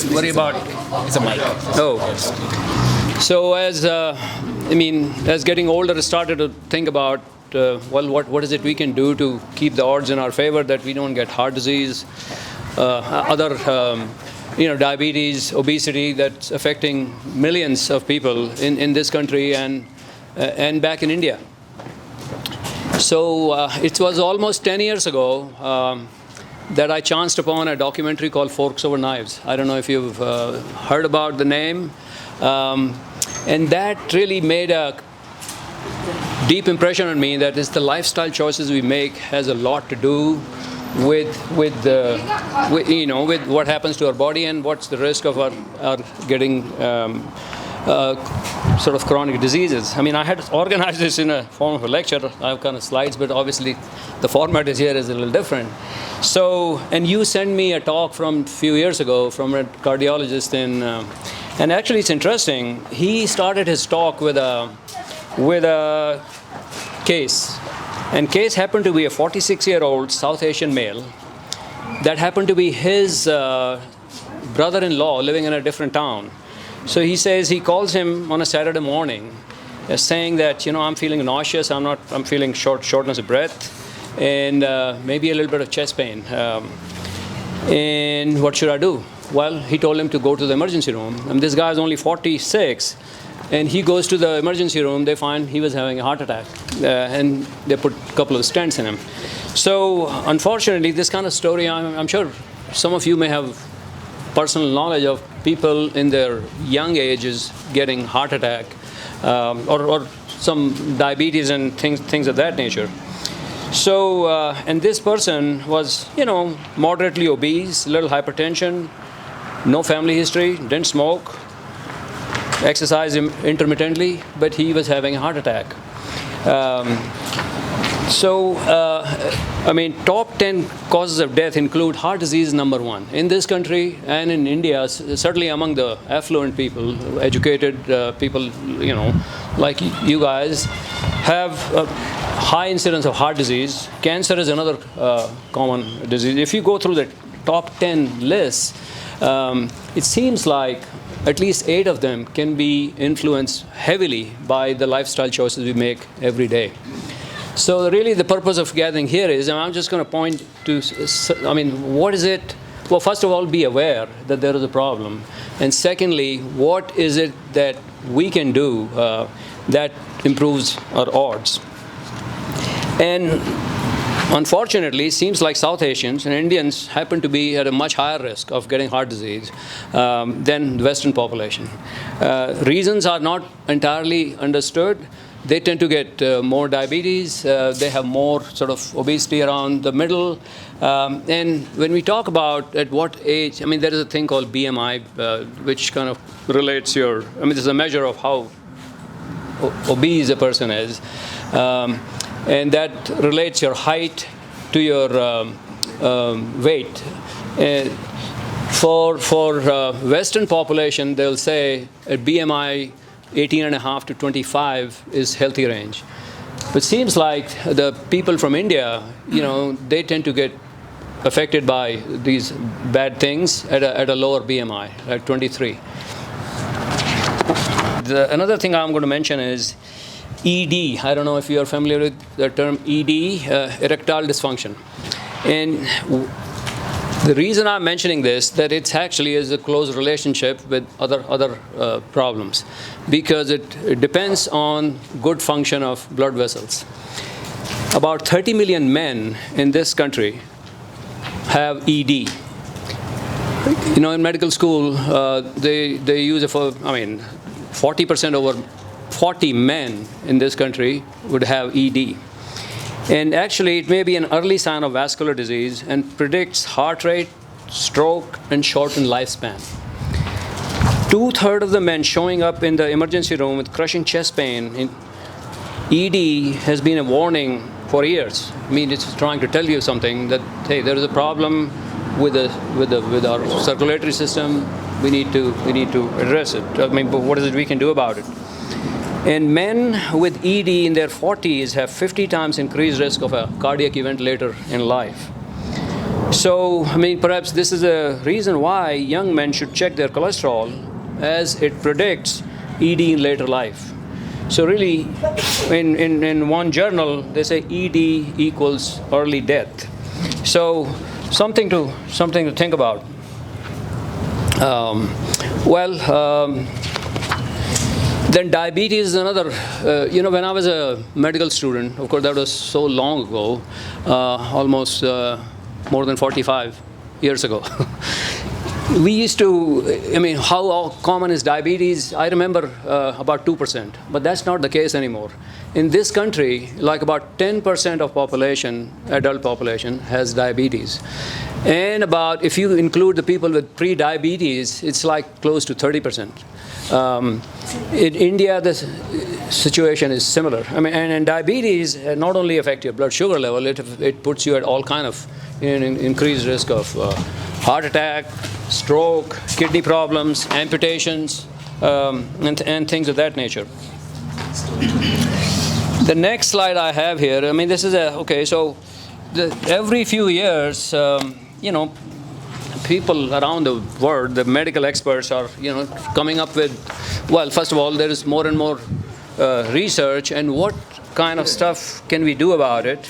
Worry about it's a mic. Oh. So as getting older, I started to think about what is it we can do to keep the odds in our favor that we don't get heart disease, other diabetes, obesity that's affecting millions of people in this country and back in India. So it was almost 10 years ago that I chanced upon a documentary called Forks Over Knives. I don't know if you've heard about the name. And that really made a deep impression on me, that is the lifestyle choices we make has a lot to do with what happens to our body and what's the risk of our getting sort of chronic diseases. I mean, I had organized this in a form of a lecture. I have kind of slides, but obviously the format is a little different. So, and you sent me a talk from a few years ago from a cardiologist and actually it's interesting. He started his talk with a case. And case happened to be a 46-year-old South Asian male that happened to be his brother-in-law living in a different town. So he says he calls him on a Saturday morning saying that, I'm feeling nauseous, I'm feeling shortness of breath, and maybe a little bit of chest pain. And what should I do? Well, he told him to go to the emergency room. And this guy is only 46. And he goes to the emergency room. They find he was having a heart attack. And they put a couple of stents in him. So, unfortunately, this kind of story, I'm sure some of you may have personal knowledge of people in their young ages getting heart attack or some diabetes and things of that nature. So, and this person was, moderately obese, little hypertension, no family history, didn't smoke, exercised intermittently, but he was having a heart attack. Top 10 causes of death include heart disease number 1. In this country and in India, certainly among the affluent people, educated people, like you guys, have a high incidence of heart disease. Cancer is another common disease. If you go through the top 10 lists, it seems like at least 8 of them can be influenced heavily by the lifestyle choices we make every day. So really the purpose of gathering here is, and I'm just going to point to, what is it? Well, first of all, be aware that there is a problem. And secondly, what is it that we can do that improves our odds? And unfortunately, it seems like South Asians and Indians happen to be at a much higher risk of getting heart disease than the Western population. Reasons are not entirely understood. They tend to get more diabetes. They have more sort of obesity around the middle. And when we talk about at what age, there is a thing called BMI, which kind of relates there's a measure of how obese a person is. And that relates your height to your weight. For Western population, they'll say a BMI 18.5 to 25 is healthy range. But it seems like the people from India, they tend to get affected by these bad things at a lower BMI, like 23. Another thing I'm going to mention is ED. I don't know if you are familiar with the term ED, erectile dysfunction. And the reason I'm mentioning this, that it actually is a close relationship with other problems, because it depends on good function of blood vessels. About 30 million men in this country have ED. In medical school, they use it for, 40% over 40 men in this country would have ED. And actually, it may be an early sign of vascular disease and predicts heart rate, stroke, and shortened lifespan. 2/3 of the men showing up in the emergency room with crushing chest pain in ED has been a warning for years. It's trying to tell you something that, hey, there is a problem with our circulatory system. We need to address it. But what is it we can do about it? And men with ED in their 40s have 50 times increased risk of a cardiac event later in life. So, I mean, perhaps this is a reason why young men should check their cholesterol, as it predicts ED in later life. So really, in one journal, they say ED equals early death. So something to think about. Then diabetes is another. When I was a medical student, of course, that was so long ago, almost more than 45 years ago. We used to, I mean, how common is diabetes? I remember about 2%, but that's not the case anymore. In this country, like about 10% of population, adult population, has diabetes. And about, if you include the people with pre-diabetes, it's like close to 30%. In India, the situation is similar. I mean, and diabetes not only affects your blood sugar level, it puts you at all kind of increased risk of heart attack, stroke, kidney problems, amputations, and things of that nature. The next slide I have here, I mean, this is every few years, people around the world, the medical experts are, coming up with, well, first of all, there is more and more research, and what kind of stuff can we do about it?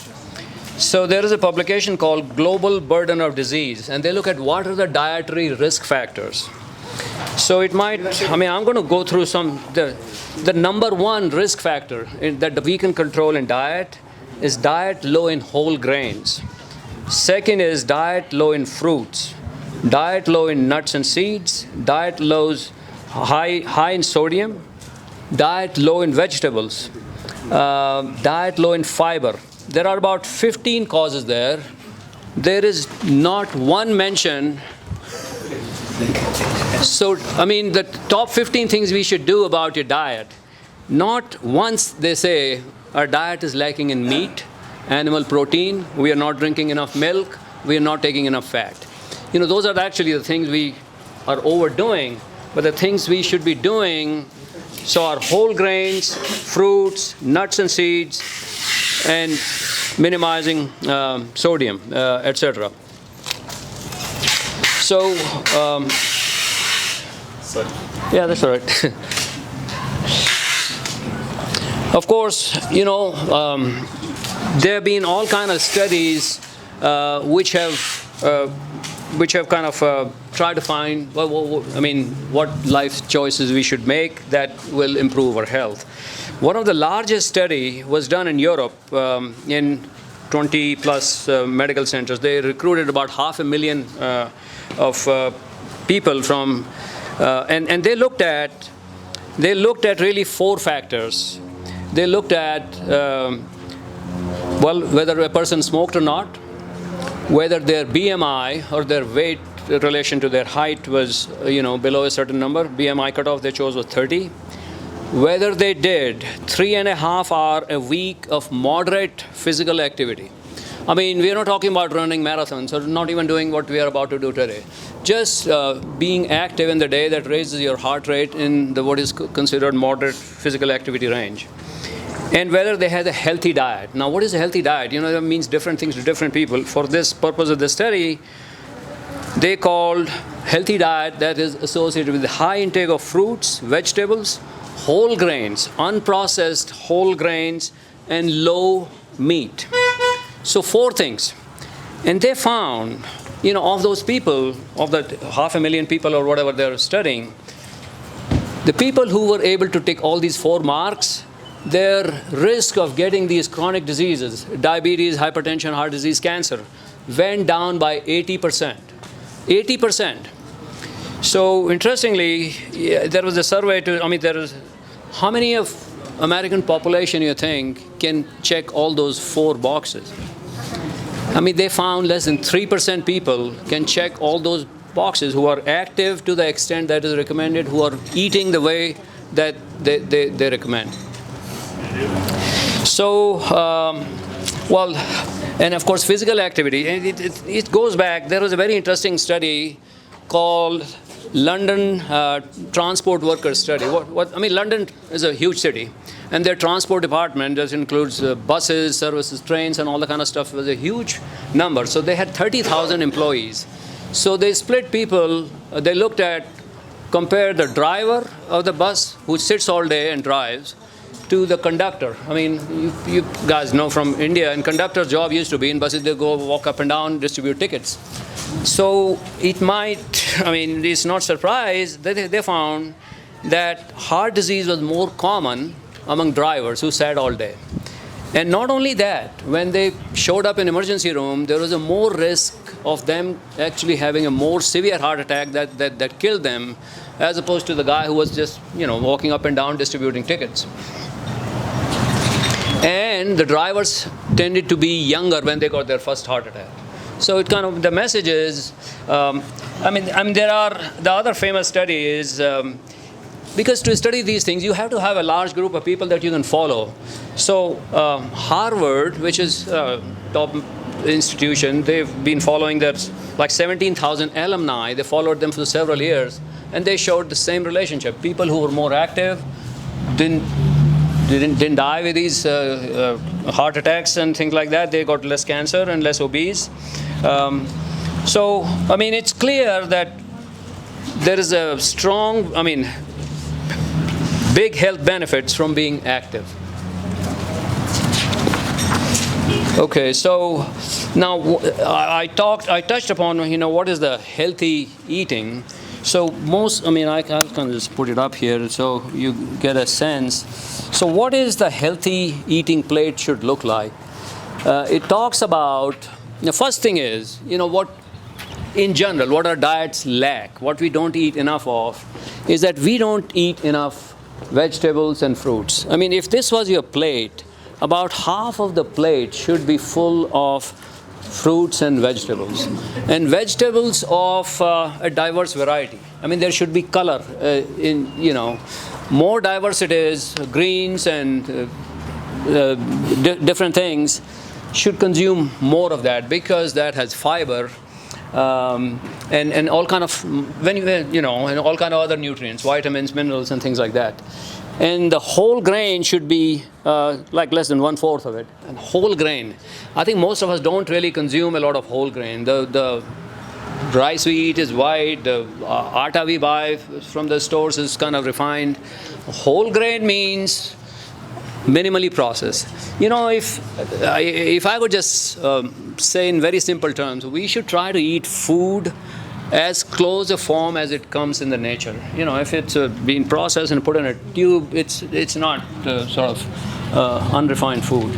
So there is a publication called Global Burden of Disease, and they look at what are the dietary risk factors. So it might, I mean, I'm going to go through the number one risk factor that we can control in diet is diet low in whole grains. Second is diet low in fruits, diet low in nuts and seeds, diet lows high in sodium, diet low in vegetables, diet low in fiber. There are about 15 causes there. There is not one mention. So, I mean, the top 15 things we should do about your diet, not once they say our diet is lacking in meat, animal protein, we are not drinking enough milk, we are not taking enough fat. Those are actually the things we are overdoing, but the things we should be doing, so are whole grains, fruits, nuts and seeds, and minimizing sodium, etc. So, yeah, that's all right. Of course, there have been all kind of studies which have kind of tried to find, what life choices we should make that will improve our health. One of the largest study was done in Europe in 20 plus medical centers. They recruited about 500,000 of people from, and they looked at really 4 factors. They looked at, whether a person smoked or not, whether their BMI or their weight in relation to their height was, below a certain number. BMI cutoff they chose was 30. Whether they did 3.5 hours a week of moderate physical activity. I mean, we are not talking about running marathons or not even doing what we are about to do today. Just being active in the day that raises your heart rate in what is considered moderate physical activity range. And whether they had a healthy diet. Now, what is a healthy diet? That means different things to different people. For this purpose of the study, they called healthy diet that is associated with high intake of fruits, vegetables, whole grains, unprocessed whole grains, and low meat. So 4 things. And they found, of those people, of the 500,000 people or whatever they're studying, the people who were able to tick all these 4 marks, their risk of getting these chronic diseases, diabetes, hypertension, heart disease, cancer, went down by 80%. 80%. So interestingly, there was a survey how many of American population you think can check all those 4 boxes? They found less than 3% people can check all those boxes who are active to the extent that is recommended, who are eating the way that they recommend. So, and of course, physical activity. And it goes back. There was a very interesting study called London transport workers study. I mean, London is a huge city, and their transport department just includes buses, services, trains, and all the kind of stuff. It was a huge number. So they had 30,000 employees. So they split people. They looked at, compare the driver of the bus who sits all day and drives to the conductor. I mean, you guys know from India, and conductor's job used to be in buses, they go walk up and down, distribute tickets. So it might, I mean, it's not surprised that they found that heart disease was more common among drivers who sat all day. And not only that, when they showed up in emergency room, there was a more risk of them actually having a more severe heart attack that killed them, as opposed to the guy who was just, walking up and down distributing tickets. And the drivers tended to be younger when they got their first heart attack. So it kind of, the message is, I mean, there are, the other famous study is, because to study these things, you have to have a large group of people that you can follow. So Harvard, which is a top institution, they've been following their, like 17,000 alumni, they followed them for several years, and they showed the same relationship. People who were more active didn't die with these heart attacks and things like that. They got less cancer and less obese. So, I mean, it's clear that there is a strong, I mean, big health benefits from being active. Okay, so now I touched upon, what is the healthy eating. So I can just put it up here so you get a sense. So what is the healthy eating plate should look like? It talks about, the first thing is, what in general, what our diets lack, what we don't eat enough of, is that we don't eat enough vegetables and fruits. I mean, if this was your plate, about half of the plate should be full of fruits and vegetables of a diverse variety. I mean, there should be color more diverse it is, greens and different things should consume more of that, because that has fiber and all kind of, and all kind of other nutrients, vitamins, minerals, and things like that. And the whole grain should be like less than 1/4 of it. And whole grain, I think most of us don't really consume a lot of whole grain. The rice we eat is white. The atta we buy from the stores is kind of refined. Whole grain means minimally processed. If I could just say in very simple terms, we should try to eat food as close a form as it comes in the nature. If it's been processed and put in a tube, it's not sort of unrefined food.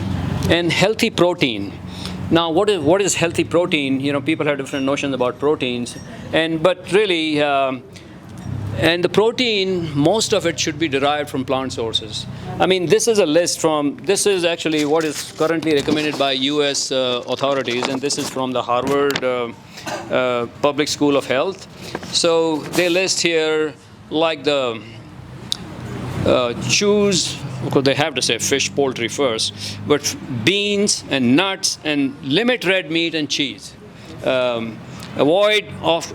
And healthy protein. Now, what is healthy protein? People have different notions about proteins, but really, and the protein, most of it should be derived from plant sources. I mean, this is a list this is actually what is currently recommended by U.S. Authorities, and this is from the Harvard Public School of Health. So they list here, like the because they have to say fish, poultry first, but beans and nuts, and limit red meat and cheese. Avoid of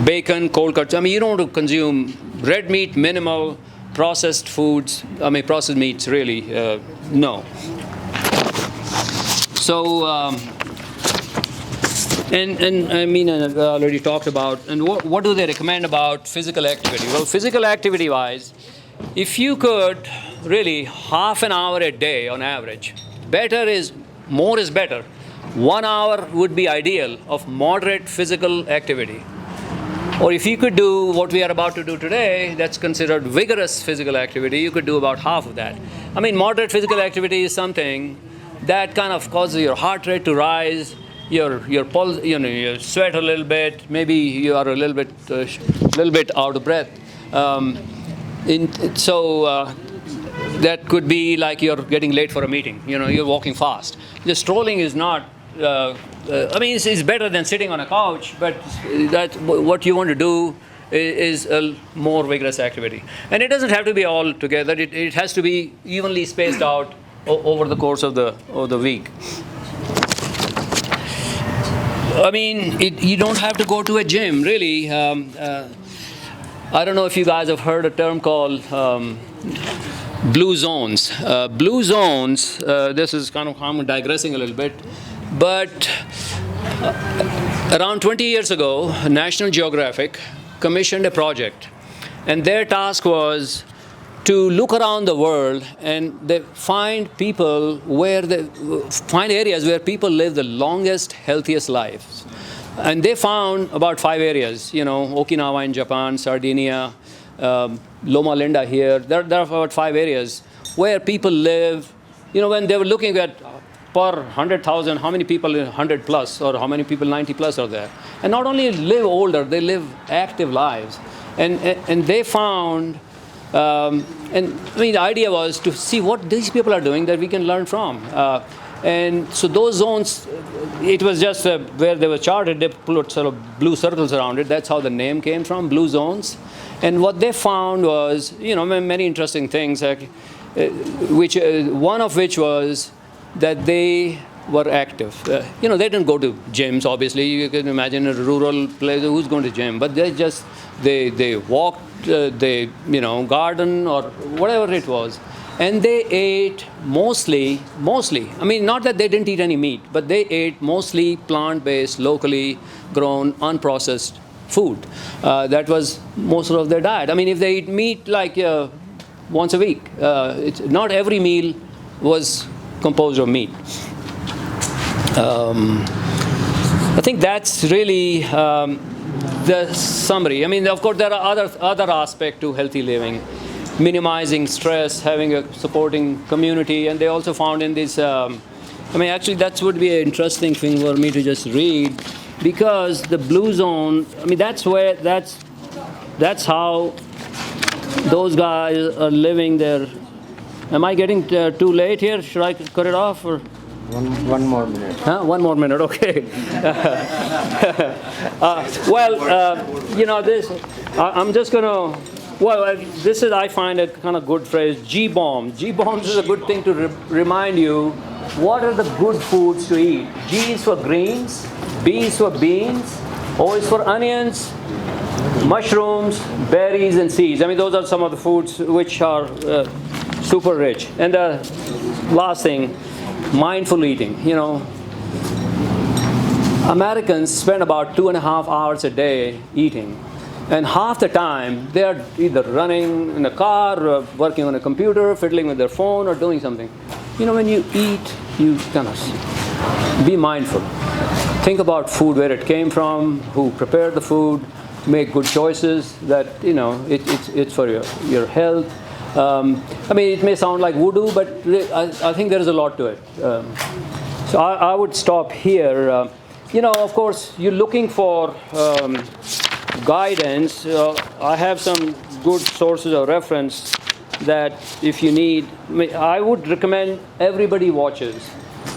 bacon, cold cuts. I mean, you don't want to consume red meat, minimal, processed foods. I mean, processed meats, really, no. So, and I mean, I've already talked about, and what do they recommend about physical activity? Well, physical activity-wise, if you could really half an hour a day on average, more is better. 1 hour would be ideal of moderate physical activity. Or if you could do what we are about to do today, that's considered vigorous physical activity, you could do about half of that. I mean, moderate physical activity is something that kind of causes your heart rate to rise, your pulse, you sweat a little bit, maybe you are a little bit out of breath. That could be like you're getting late for a meeting. You're walking fast. The strolling is not. I mean, it's better than sitting on a couch, but what you want to do is a more vigorous activity. And it doesn't have to be all together. It has to be evenly spaced out over the course of the week. I mean, you don't have to go to a gym, really. I don't know if you guys have heard a term called blue zones. Blue zones, this is kind of, I'm digressing a little bit, but around 20 years ago, National Geographic commissioned a project, and their task was to look around the world and they find areas where people live the longest, healthiest lives. And they found about 5 areas, Okinawa in Japan, Sardinia, Loma Linda here. There are about 5 areas where people live, when they were looking at per 100,000, how many people 100 plus or how many people 90 plus are there. And not only live older, they live active lives. And they found, the idea was to see what these people are doing that we can learn from. And so those zones, it was just where they were charted, they put sort of blue circles around it. That's how the name came from, blue zones. And what they found was, many interesting things, one of which was that they were active. They didn't go to gyms, obviously. You can imagine a rural place, who's going to gym? But they walked, they garden or whatever it was. And they ate mostly, not that they didn't eat any meat, but they ate mostly plant-based, locally grown, unprocessed food. That was most of their diet. If they eat meat like once a week, not every meal was composed of meat. I think that's really the summary. Of course, there are other aspects to healthy living. Minimizing stress, having a supporting community, and they also found in this, actually that would be an interesting thing for me to just read, because the blue zone, that's how those guys are living there. Am I getting too late here? Should I cut it off? Or? One more minute. Huh? 1 more minute, okay. This, I'm just going to, this is, I find a kind of good phrase, G-bomb. G-bombs is a good thing to remind you what are the good foods to eat. G is for greens, B is for beans, O is for onions, mushrooms, berries, and seeds. Those are some of the foods which are super rich. And the last thing, mindful eating. Americans spend about 2.5 hours a day eating. And half the time, they are either running in a car, or working on a computer, fiddling with their phone, or doing something. When you eat, you kind of be mindful. Think about food, where it came from, who prepared the food, make good choices, that, it's for your health. It may sound like voodoo, but I think there is a lot to it. So I would stop here. Of course, you're looking for guidance. I have some good sources of reference that if you need, I would recommend everybody watches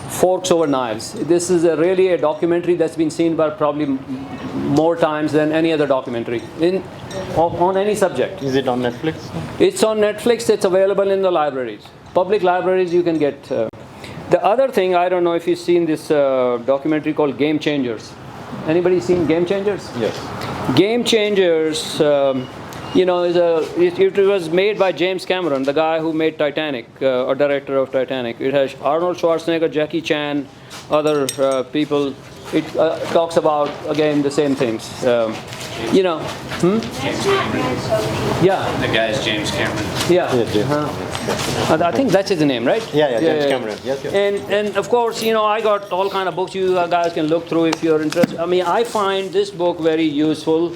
Forks Over Knives. This is really a documentary that's been seen by probably more times than any other documentary on any subject. Is it on Netflix? It's on Netflix. It's available in the libraries. Public libraries, you can get. The other thing, I don't know if you've seen this documentary called Game Changers. Anybody seen Game Changers? Yes. Game Changers, it was made by James Cameron, the guy who made Titanic, or director of Titanic. It has Arnold Schwarzenegger, Jackie Chan, other people. It talks about, again, the same things. James Cameron. Yeah. The guy is James Cameron. Yeah. I think that's his name, right? Yeah, James Cameron. Yes. And of course, I got all kind of books you guys can look through if you're interested. I find this book very useful.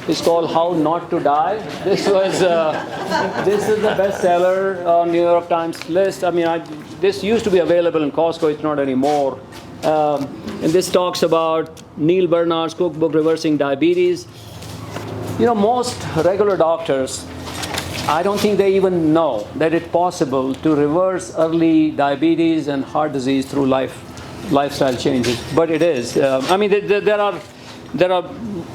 It's called How Not to Die. This is the bestseller on New York Times list. This used to be available in Costco. It's not anymore. And this talks about Neil Bernard's cookbook, Reversing Diabetes. Most regular doctors, I don't think they even know that it's possible to reverse early diabetes and heart disease through lifestyle changes. But it is. There are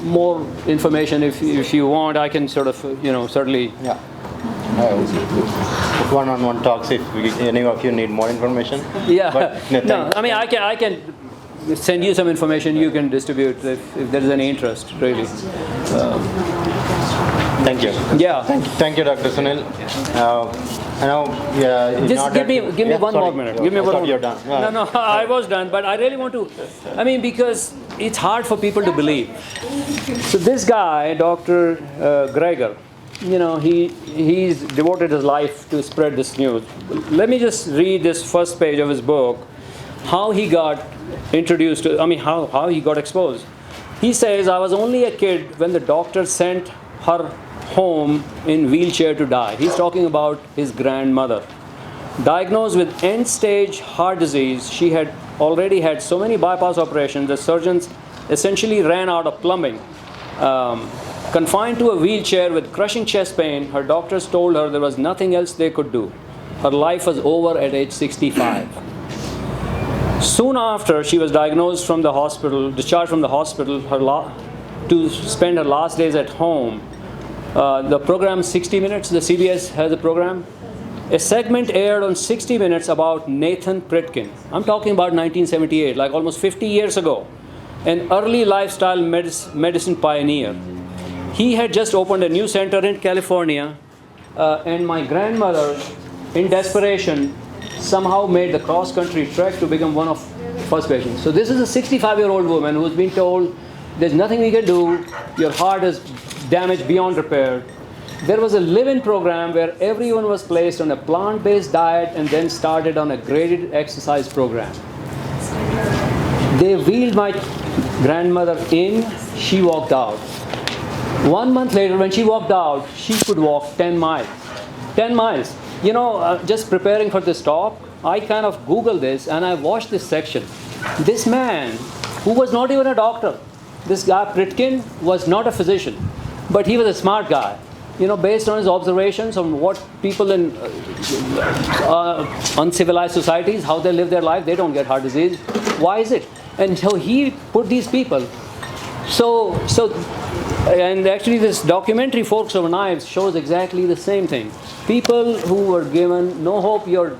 more information if you want. I can sort of, certainly. Yeah. One-on-one talks if any of you need more information. Yeah. But, no, I can send you some information you can distribute if there is any interest, really. Thank you. Yeah. Thank you, Dr. Sunil. I know, yeah. Just give me one more minute. Give me one more. You're done. No, I was done, but I really want to. I mean, because it's hard for people to believe. So this guy, Dr. Greger, he's devoted his life to spread this news. Let me just read this first page of his book, how he got introduced to, how he got exposed. He says, I was only a kid when the doctor sent her home in wheelchair to die. He's talking about his grandmother. Diagnosed with end-stage heart disease, she had already had so many bypass operations, the surgeons essentially ran out of plumbing. Confined to a wheelchair with crushing chest pain, her doctors told her there was nothing else they could do. Her life was over at age 65. Soon after she was discharged from the hospital, to spend her last days at home. The program 60 Minutes, the CBS has a program. A segment aired on 60 Minutes about Nathan Pritkin. I'm talking about 1978, like almost 50 years ago. An early lifestyle medicine pioneer. He had just opened a new center in California, and my grandmother, in desperation, somehow made the cross-country trek to become one of first patients. So this is a 65-year-old woman who's been told, there's nothing we can do, your heart is damaged beyond repair. There was a live-in program where everyone was placed on a plant-based diet and then started on a graded exercise program. They wheeled my grandmother in, she walked out. 1 month later, when she walked out, she could walk 10 miles. 10 miles. Just preparing for this talk, I kind of Googled this and I watched this section. This man, who was not even a doctor, this guy Pritkin was not a physician, but he was a smart guy. Based on his observations on what people in uncivilized societies, how they live their life, they don't get heart disease. Why is it? And so he put these people. And actually this documentary, Forks Over Knives, shows exactly the same thing. People who were given no hope, you're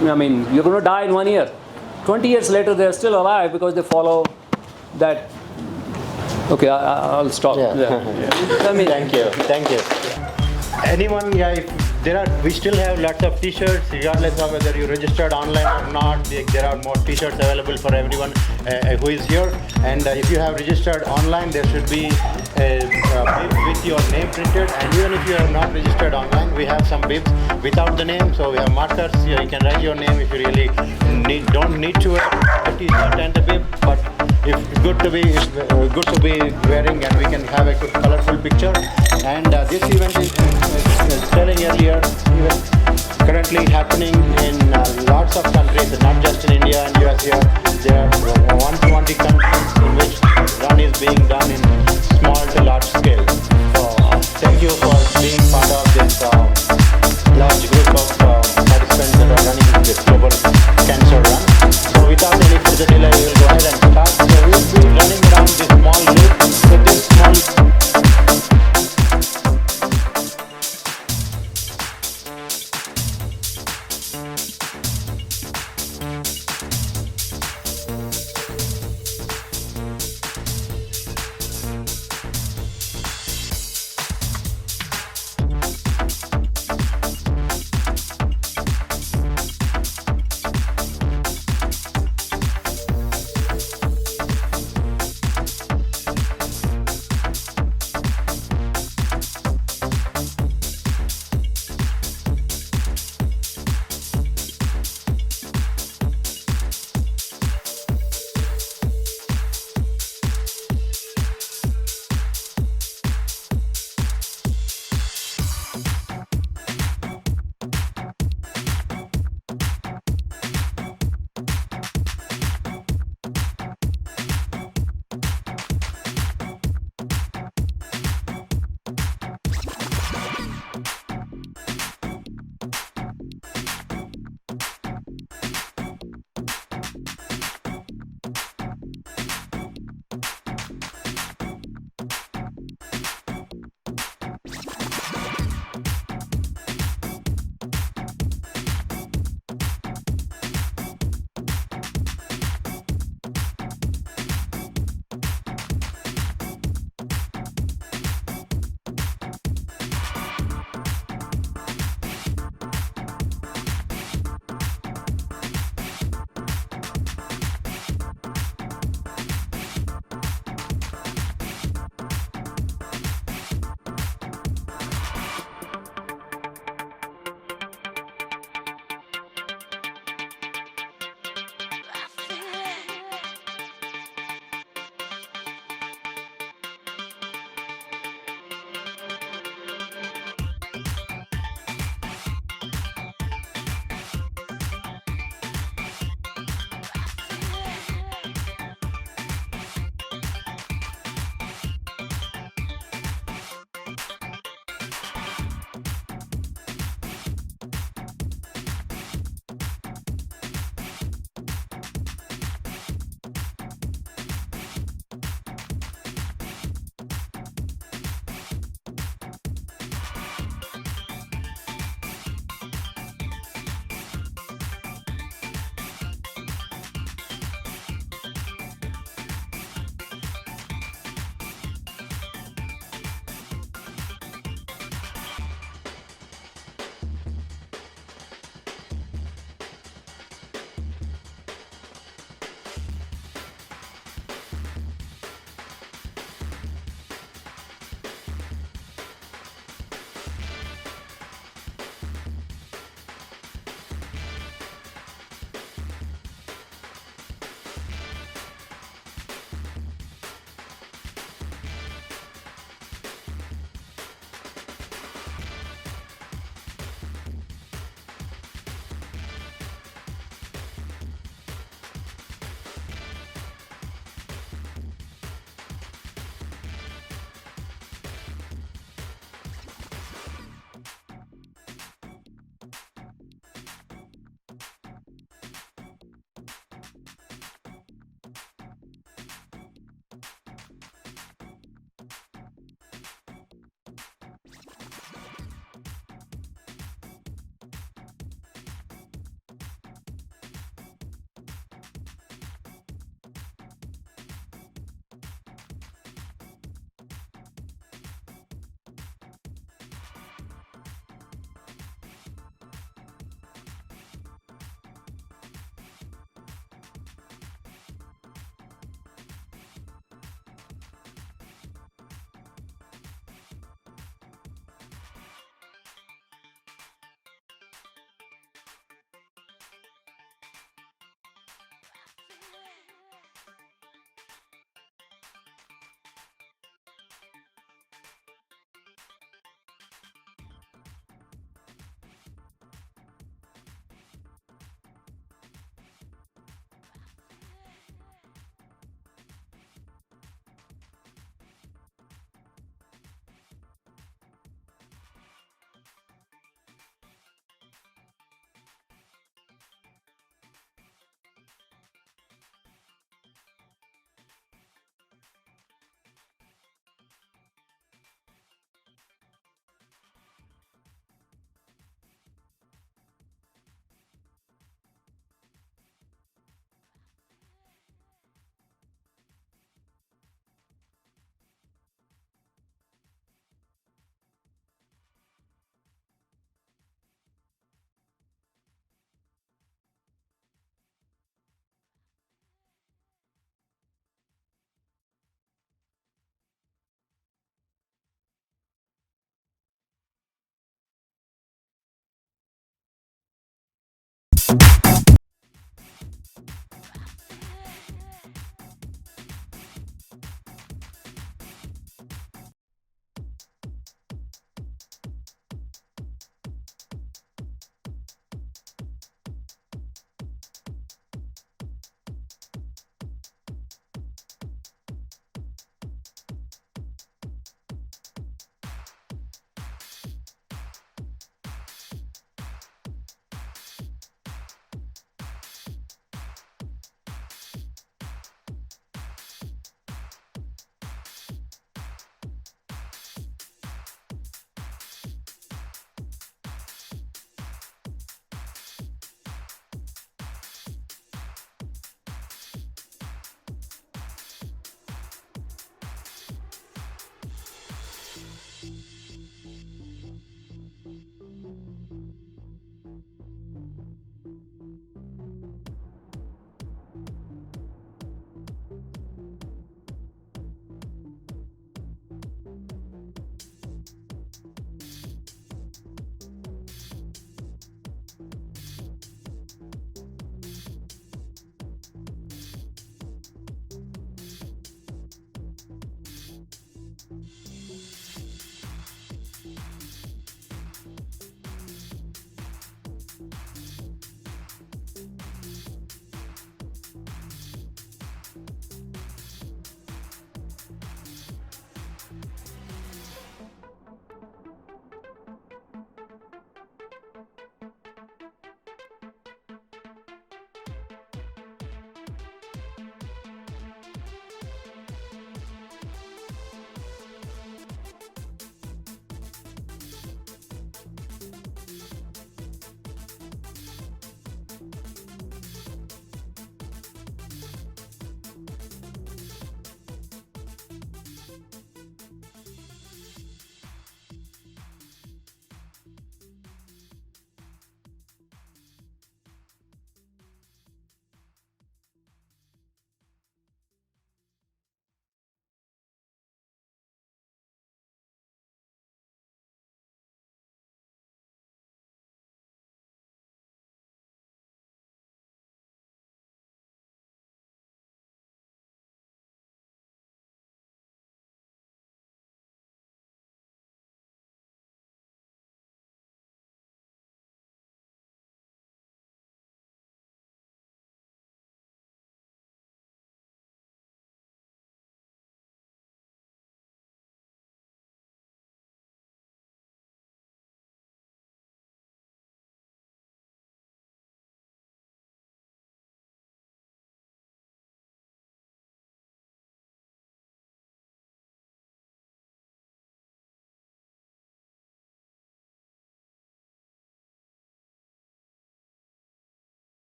going to die in 1 year. 20 years later, they're still alive because they follow that. Okay, I'll stop. Yeah. Yeah. Thank you. Anyone, we still have lots of t-shirts, regardless of whether you registered online or not. There are more t-shirts available for everyone who is here. And if you have registered online, there should be a bib with your name printed. And even if you have not registered online, we have some bibs without the name. So we have markers here. You can write your name if you really don't need to wear the t-shirt and the bib. But it's good to be wearing, and we can have a good colorful picture. And this event is telling earlier, currently happening in lots of countries, not just in India and US here. There are 120 countries in which run is being done in small to large scale. So thank you for being part of this large group of participants that are running this global cancer run. So without any further delay, we will go ahead and start. So we will be running around this small loop with this small.